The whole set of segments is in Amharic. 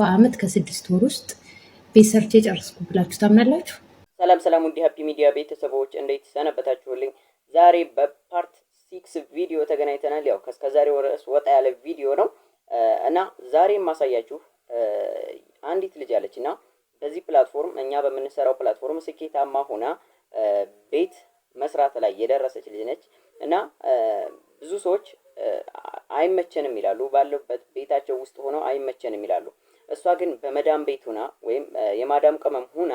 በአመት ከ6 ወር ውስጥ ቤት ሰርቼ ጨርስኩ ብላችሁ ታምናላችሁ? ሰላም ውድ ሃፒ ሚዲያ ቤተሰቦች እንዴት ሰነበታችሁልኝ? ዛሬ በፓርት 6 ቪዲዮ ተገናኝተናል። ያው ከዛሬው ርዕስ ወጣ ያለ ቪዲዮ ነው እና ዛሬ የማሳያችሁ አንዲት ልጅ አለች እና በዚህ ፕላትፎርም እኛ በምንሰራው ፕላትፎርም ስኬታማ ሆና ቤት መስራት ላይ የደረሰች ልጅ ነች እና ብዙ ሰዎች አይመቸንም ይላሉ፣ ባለበት ቤታቸው ውስጥ ሆነው አይመቸንም ይላሉ። እሷ ግን በመዳም ቤት ሆና ወይም የማዳም ቅመም ሆና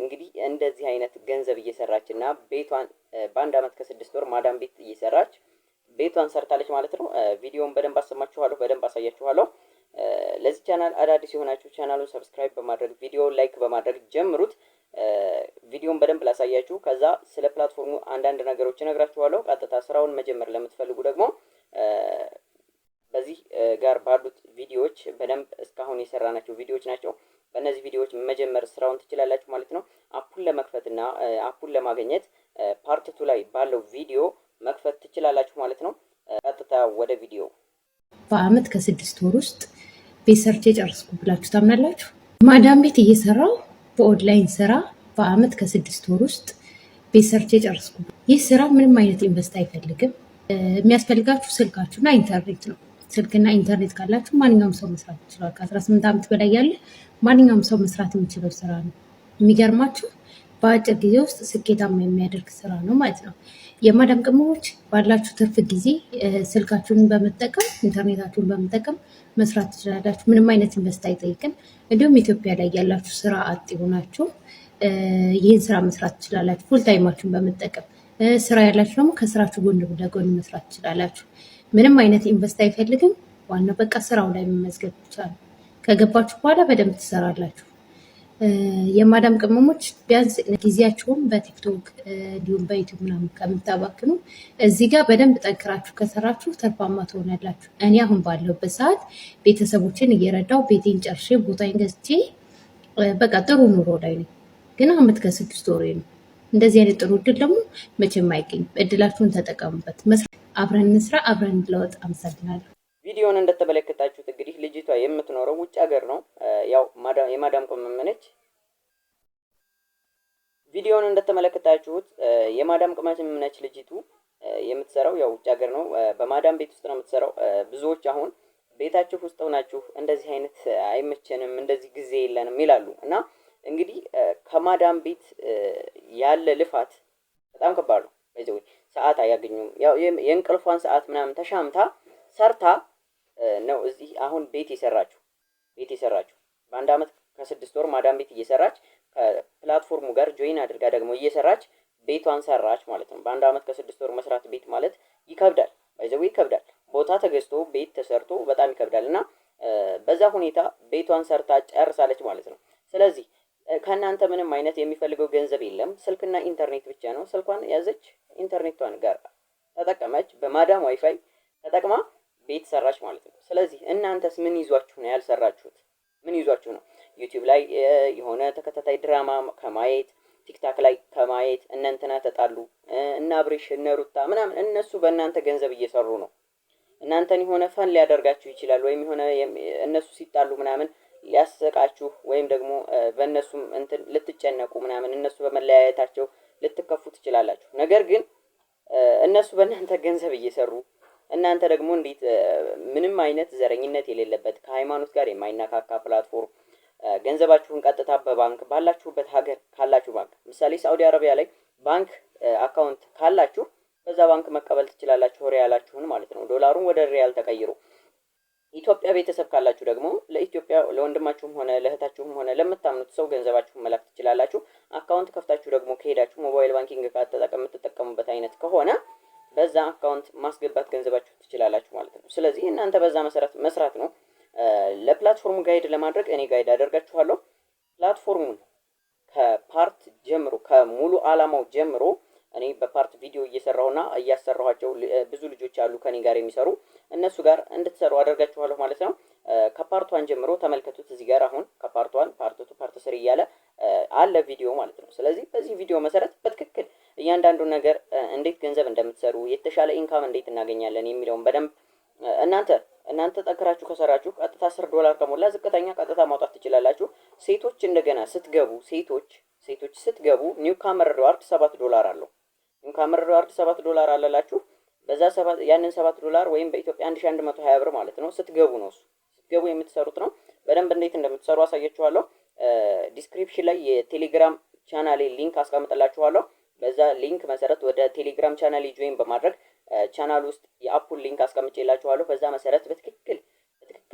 እንግዲህ እንደዚህ አይነት ገንዘብ እየሰራች እና ቤቷን በአንድ አመት ከ6 ወር ማዳም ቤት እየሰራች ቤቷን ሰርታለች ማለት ነው። ቪዲዮውን በደንብ አሰማችኋለሁ፣ በደንብ አሳያችኋለሁ። ለዚህ ቻናል አዳዲስ የሆናችሁ ቻናሉን ሰብስክራይብ በማድረግ ቪዲዮውን ላይክ በማድረግ ጀምሩት። ቪዲዮውን በደንብ ላሳያችሁ፣ ከዛ ስለ ፕላትፎርሙ አንዳንድ ነገሮች እነግራችኋለሁ። ቀጥታ ስራውን መጀመር ለምትፈልጉ ደግሞ በዚህ ጋር ባሉት ቪዲዮዎች በደንብ እስካሁን የሰራናቸው ቪዲዮዎች ናቸው። በእነዚህ ቪዲዮዎች መጀመር ስራውን ትችላላችሁ ማለት ነው። አፑን ለመክፈትና አፑን ለማግኘት ፓርት 2 ላይ ባለው ቪዲዮ መክፈት ትችላላችሁ ማለት ነው። ቀጥታ ወደ ቪዲዮ። በአመት ከ6 ወር ውስጥ ቤት ሰርቼ ጨርስኩ ብላችሁ ታምናላችሁ? ማዳም ቤት እየሰራው በኦንላይን ስራ በአመት ከ6 ወር ውስጥ ቤት ሰርቼ ጨርስኩ። ይህ ስራ ምንም አይነት ኢንቨስት አይፈልግም። የሚያስፈልጋችሁ ስልካችሁና ኢንተርኔት ነው። ስልክና ኢንተርኔት ካላችሁ ማንኛውም ሰው መስራት ይችላል። ከ18 ዓመት በላይ ያለ ማንኛውም ሰው መስራት የሚችለው ስራ ነው። የሚገርማችሁ በአጭር ጊዜ ውስጥ ስኬታማ የሚያደርግ ስራ ነው ማለት ነው። የማዳም ቅመሞች ባላችሁ ትርፍ ጊዜ ስልካችሁን በመጠቀም ኢንተርኔታችሁን በመጠቀም መስራት ትችላላችሁ። ምንም አይነት ኢንቨስት አይጠይቅም። እንዲሁም ኢትዮጵያ ላይ ያላችሁ ስራ አጥ ሆናችሁ ይህን ስራ መስራት ትችላላችሁ። ፉል ታይማችሁን በመጠቀም ስራ ያላችሁ ደግሞ ከስራችሁ ጎን ለጎን መስራት ትችላላችሁ። ምንም አይነት ኢንቨስት አይፈልግም። ዋናው በቃ ስራው ላይ መመዝገብ ብቻ ነው። ከገባችሁ በኋላ በደንብ ትሰራላችሁ። የማዳም ቅመሞች ቢያንስ ጊዜያችሁን በቲክቶክ እንዲሁም በዩቲዩብ ምናምን ከምታባክኑ እዚህ ጋር በደንብ ጠንክራችሁ ከሰራችሁ ተርፋማ ትሆናላችሁ። እኔ አሁን ባለሁበት ሰዓት ቤተሰቦችን እየረዳው ቤቴን ጨርሼ ቦታዬን ገዝቼ በቃ ጥሩ ኑሮ ላይ ነኝ። ግን አመት ከ6 ወሬ ነው። እንደዚህ አይነት ጥሩ እድል ደግሞ መቼም አይገኝም። እድላችሁን ተጠቀሙበት። አብረን እንስራ፣ አብረን እንለወጥ። አመሰግናለሁ። ቪዲዮውን እንደተመለከታችሁት እንግዲህ ልጅቷ የምትኖረው ውጭ ሀገር ነው። ያው የማዳም ቅመም ነች። ቪዲዮውን እንደተመለከታችሁት የማዳም ቅመም ነች ልጅቱ። የምትሰራው ያው ውጭ ሀገር ነው። በማዳም ቤት ውስጥ ነው የምትሰራው። ብዙዎች አሁን ቤታችሁ ውስጥ ሆናችሁ እንደዚህ አይነት አይመቸንም፣ እንደዚህ ጊዜ የለንም ይላሉ እና እንግዲህ ከማዳም ቤት ያለ ልፋት በጣም ከባድ ነው። በዚህ ሰዓት አያገኙም። ያው የእንቅልፏን ሰዓት ምናምን ተሻምታ ሰርታ ነው እዚህ አሁን ቤት የሰራችሁ በአንድ አመት ከ6 ወር ማዳም ቤት እየሰራች ከፕላትፎርሙ ጋር ጆይን አድርጋ ደግሞ እየሰራች ቤቷን ሰራች ማለት ነው። በአንድ አመት ከ6 ወር መስራት ቤት ማለት ይከብዳል። ባይዘው ይከብዳል። ቦታ ተገዝቶ ቤት ተሰርቶ በጣም ይከብዳል እና በዛ ሁኔታ ቤቷን ሰርታ ጨርሳለች ማለት ነው። ስለዚህ ከእናንተ ምንም አይነት የሚፈልገው ገንዘብ የለም። ስልክና ኢንተርኔት ብቻ ነው። ስልኳን ያዘች፣ ኢንተርኔቷን ጋር ተጠቀመች፣ በማዳም ዋይፋይ ተጠቅማ ቤት ሰራች ማለት ነው። ስለዚህ እናንተስ ምን ይዟችሁ ነው ያልሰራችሁት? ምን ይዟችሁ ነው? ዩቲዩብ ላይ የሆነ ተከታታይ ድራማ ከማየት ቲክታክ ላይ ከማየት እነ እንትና ተጣሉ እና አብሬሽ እነ ሩታ ምናምን እነሱ በእናንተ ገንዘብ እየሰሩ ነው። እናንተን የሆነ ፈን ሊያደርጋችሁ ይችላል፣ ወይም የሆነ እነሱ ሲጣሉ ምናምን ሊያሰቃችሁ ወይም ደግሞ በእነሱም እንትን ልትጨነቁ ምናምን እነሱ በመለያየታቸው ልትከፉ ትችላላችሁ። ነገር ግን እነሱ በእናንተ ገንዘብ እየሰሩ እናንተ ደግሞ እንዴት ምንም አይነት ዘረኝነት የሌለበት ከሃይማኖት ጋር የማይነካካ ፕላትፎርም ገንዘባችሁን ቀጥታ በባንክ ባላችሁበት ሀገር ካላችሁ ባንክ ምሳሌ ሳዑዲ አረቢያ ላይ ባንክ አካውንት ካላችሁ በዛ ባንክ መቀበል ትችላላችሁ፣ ሪያላችሁን ማለት ነው። ዶላሩን ወደ ሪያል ተቀይሩ። ኢትዮጵያ ቤተሰብ ካላችሁ ደግሞ ለኢትዮጵያ ለወንድማችሁም ሆነ ለእህታችሁም ሆነ ለምታምኑት ሰው ገንዘባችሁን መላክ ትችላላችሁ። አካውንት ከፍታችሁ ደግሞ ከሄዳችሁ ሞባይል ባንኪንግ የምትጠቀሙበት አይነት ከሆነ በዛ አካውንት ማስገባት ገንዘባችሁ ትችላላችሁ ማለት ነው። ስለዚህ እናንተ በዛ መሰረት መስራት ነው። ለፕላትፎርሙ ጋይድ ለማድረግ እኔ ጋይድ አደርጋችኋለሁ። ፕላትፎርሙን ከፓርት ጀምሮ ከሙሉ አላማው ጀምሮ እኔ በፓርት ቪዲዮ እየሰራሁና እያሰራኋቸው ብዙ ልጆች አሉ ከኔ ጋር የሚሰሩ እነሱ ጋር እንድትሰሩ አደርጋችኋለሁ ማለት ነው። ከፓርት 1 ጀምሮ ተመልከቱት። እዚህ ጋር አሁን ከፓርት 1 ፓርት 2 ፓርት 3 እያለ አለ ቪዲዮ ማለት ነው። ስለዚህ በዚህ ቪዲዮ መሰረት በትክክል እያንዳንዱ ነገር እንዴት ገንዘብ እንደምትሰሩ የተሻለ ኢንካም እንዴት እናገኛለን የሚለውን በደንብ እናንተ እናንተ ጠንክራችሁ ከሰራችሁ ቀጥታ $10 ከሞላ ዝቅተኛ ቀጥታ ማውጣት ትችላላችሁ። ሴቶች እንደገና ስትገቡ ሴቶች ስትገቡ ኒው ካመር ሪዋርድ $7 አለው። ኒው ካመር ሪዋርድ $7 አለላችሁ። በዛ ያንን $7 ወይም በኢትዮጵያ 1120 ብር ማለት ነው። ስትገቡ ነው እሱ ስትገቡ የምትሰሩት ነው። በደንብ እንዴት እንደምትሰሩ አሳያችኋለሁ። ዲስክሪፕሽን ላይ የቴሌግራም ቻናሌ ሊንክ አስቀምጥላችኋለሁ። በዛ ሊንክ መሰረት ወደ ቴሌግራም ቻናሌ ጆይን በማድረግ ቻናል ውስጥ የአፑን ሊንክ አስቀምጬላችኋለሁ። በዛ መሰረት በትክክል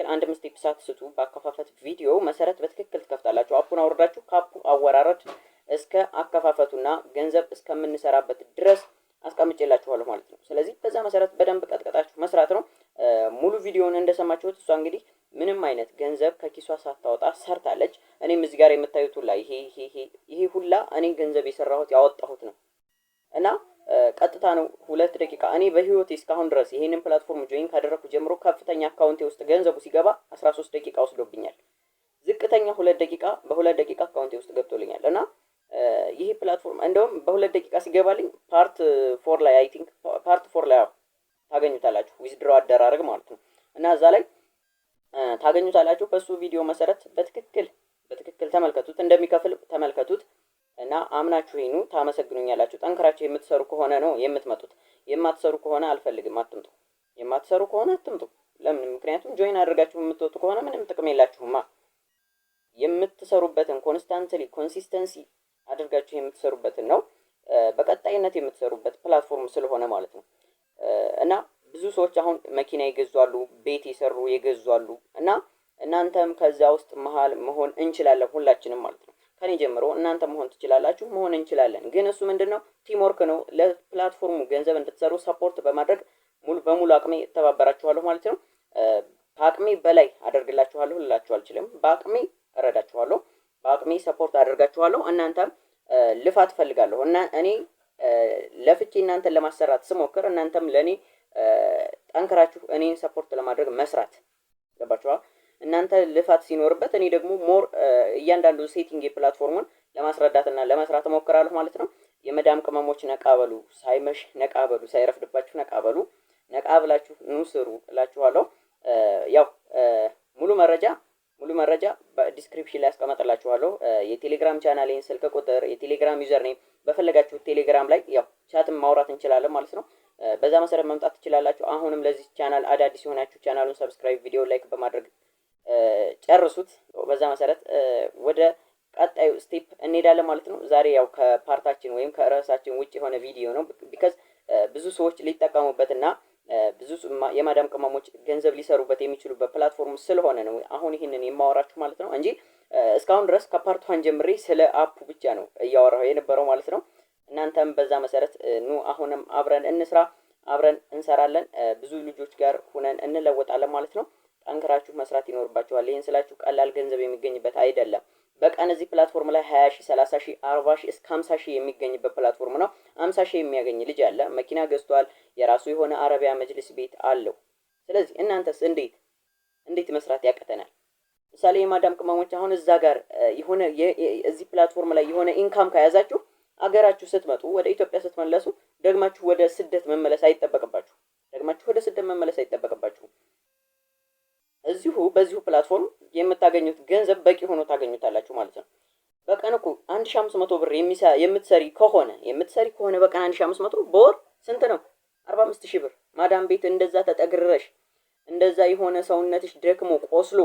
አንድ ስቴፕ ሳትስቱ በአከፋፈት ቪዲዮ መሰረት በትክክል ትከፍታላችሁ። አፑን አውርዳችሁ ከአፑ አወራረድ እስከ አከፋፈቱና ገንዘብ እስከምንሰራበት ድረስ አስቀምጬላችኋለሁ ማለት ነው። ስለዚህ በዛ መሰረት በደንብ ቀጥቀጣችሁ መስራት ነው። ሙሉ ቪዲዮውን እንደሰማችሁት እሷ እንግዲህ ምንም አይነት ገንዘብ ከኪሷ ሳታወጣ ሰርታለች። እኔም እዚህ ጋር የምታዩት ሁላ ይሄ ሁላ እኔ ገንዘብ የሰራሁት ያወጣሁት ነው እና ቀጥታ ነው 2 ደቂቃ እኔ በህይወቴ እስካሁን ድረስ ይሄንን ፕላትፎርም ጆይን ካደረኩ ጀምሮ ከፍተኛ አካውንቴ ውስጥ ገንዘቡ ሲገባ 13 ደቂቃ ወስዶብኛል። ዝቅተኛ 2 ደቂቃ በ2 ደቂቃ አካውንቴ ውስጥ ገብቶልኛል እና ይሄ ፕላትፎርም እንደውም በ2 ደቂቃ ሲገባልኝ ፓርት 4 ላይ አይ ቲንክ ፓርት 4 ላይ ታገኙታላችሁ ዊዝድሮ አደራረግ ማለት ነው እና እዛ ላይ ታገኙታላችሁ። በሱ ቪዲዮ መሰረት በትክክል ተመልከቱት፣ እንደሚከፍል ተመልከቱት እና አምናችሁ ይኑ ታመሰግኑኛላችሁ። ጠንክራችሁ የምትሰሩ ከሆነ ነው የምትመጡት። የማትሰሩ ከሆነ አልፈልግም፣ አትምጡ። የማትሰሩ ከሆነ አትምጡ። ለምን? ምክንያቱም ጆይን አድርጋችሁ የምትወጡ ከሆነ ምንም ጥቅም የላችሁማ። የምትሰሩበትን ኮንሲስተንሲ አድርጋችሁ የምትሰሩበትን ነው በቀጣይነት የምትሰሩበት ፕላትፎርም ስለሆነ ማለት ነው እና ብዙ ሰዎች አሁን መኪና ይገዛሉ፣ ቤት የሰሩ ይገዛሉ እና እናንተም ከዛ ውስጥ መሃል መሆን እንችላለን ሁላችንም ማለት ነው። ከኔ ጀምሮ እናንተ መሆን ትችላላችሁ፣ መሆን እንችላለን። ግን እሱ ምንድነው ቲምወርክ ነው። ለፕላትፎርሙ ገንዘብ እንድትሰሩ ሰፖርት በማድረግ ሙሉ በሙሉ አቅሜ እተባበራችኋለሁ ማለት ነው። በአቅሜ በላይ አደርግላችኋለሁ ልላችሁ አልችልም። በአቅሜ እረዳችኋለሁ፣ በአቅሜ ሰፖርት አደርጋችኋለሁ። እናንተም ልፋት ፈልጋለሁ እና እኔ ለፍቼ እናንተን ለማሰራት ስሞክር እናንተም ለኔ ጠንክራችሁ እኔን ሰፖርት ለማድረግ መስራት ገባችኋል። እናንተ ልፋት ሲኖርበት እኔ ደግሞ ሞር እያንዳንዱ ሴቲንግ የፕላትፎርሙን ለማስረዳትና ለመስራት እሞክራለሁ ማለት ነው። የመዳም ቅመሞች ነቃበሉ፣ ሳይመሽ ነቃበሉ፣ ሳይረፍድባችሁ ነቃበሉ፣ ነቃ ብላችሁ ኑ ስሩ እላችኋለሁ። ያው ሙሉ መረጃ በዲስክሪፕሽን ላይ አስቀምጥላችኋለሁ። የቴሌግራም ቻናሌን ስልክ ቁጥር፣ የቴሌግራም ዩዘር ኔም በፈለጋችሁ ቴሌግራም ላይ ያው ቻትም ማውራት እንችላለን ማለት ነው። በዛ መሰረት መምጣት ትችላላችሁ። አሁንም ለዚህ ቻናል አዳዲስ የሆናችሁ ቻናሉን ሰብስክራይብ፣ ቪዲዮ ላይክ በማድረግ ጨርሱት። በዛ መሰረት ወደ ቀጣዩ ስቴፕ እንሄዳለን ማለት ነው። ዛሬ ያው ከፓርታችን ወይም ከርዕሳችን ውጭ የሆነ ቪዲዮ ነው። ቢካዝ ብዙ ሰዎች ሊጠቀሙበትና ብዙ የማዳም ቅመሞች ገንዘብ ሊሰሩበት የሚችሉበት ፕላትፎርም ስለሆነ ነው አሁን ይህንን የማወራችሁ ማለት ነው እንጂ እስካሁን ድረስ ከፓርት 1 ጀምሬ ስለ አፑ ብቻ ነው እያወራሁ የነበረው ማለት ነው። እናንተም በዛ መሰረት ኑ አሁንም አብረን እንስራ፣ አብረን እንሰራለን። ብዙ ልጆች ጋር ሆነን እንለወጣለን ማለት ነው። ጠንክራችሁ መስራት ይኖርባችኋል። ይህን ስላችሁ ቀላል ገንዘብ የሚገኝበት አይደለም። በቀን እዚህ ፕላትፎርም ላይ 20 ሺህ፣ 30 ሺህ፣ 40 ሺህ እስከ 50 ሺህ የሚገኝበት ፕላትፎርም ነው። 50 ሺህ የሚያገኝ ልጅ አለ። መኪና ገዝቷል። የራሱ የሆነ አረቢያ መጅልስ ቤት አለው። ስለዚህ እናንተስ እንዴት መስራት ያቀተናል? ምሳሌ የማዳም ቅመሞች አሁን እዛ ጋር የሆነ እዚህ ፕላትፎርም ላይ የሆነ ኢንካም ከያዛችሁ አገራችሁ ስትመጡ ወደ ኢትዮጵያ ስትመለሱ ደግማችሁ ወደ ስደት መመለስ አይጠበቅባችሁ። በዚሁ ፕላትፎርም የምታገኙት ገንዘብ በቂ ሆኖ ታገኙታላችሁ ማለት ነው። በቀን እኮ 1500 ብር የምትሰሪ ከሆነ በቀን 1500 በወር ስንት ነው? 45000 ብር። ማዳም ቤት እንደዛ ተጠግረሽ እንደዛ የሆነ ሰውነትሽ ደክሞ ቆስሎ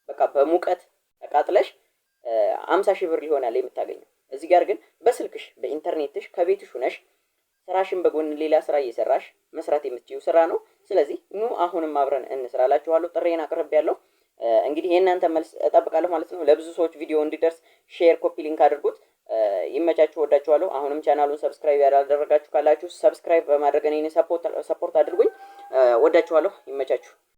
በቃ በሙቀት ተቃጥለሽ 50000 ብር ይሆናል የምታገኘው። እዚህ ጋር ግን በስልክሽ በኢንተርኔትሽ ከቤትሽ ሆነሽ ስራሽን በጎን ሌላ ስራ እየሰራሽ መስራት የምትችይው ስራ ነው። ስለዚህ ኑ አሁንም አብረን እንስራላችኋለሁ። ጥሬን አቅርቤያለሁ። እንግዲህ የእናንተ መልስ እጠብቃለሁ ማለት ነው። ለብዙ ሰዎች ቪዲዮ እንዲደርስ ሼር፣ ኮፒ ሊንክ አድርጉት። ይመቻችሁ፣ ወዳችኋለሁ። አሁንም ቻናሉን ሰብስክራይብ ያላደረጋችሁ ካላችሁ ሰብስክራይብ በማድረግ እኔን ሰፖርት አድርጉኝ። ወዳችኋለሁ። ይመቻችሁ።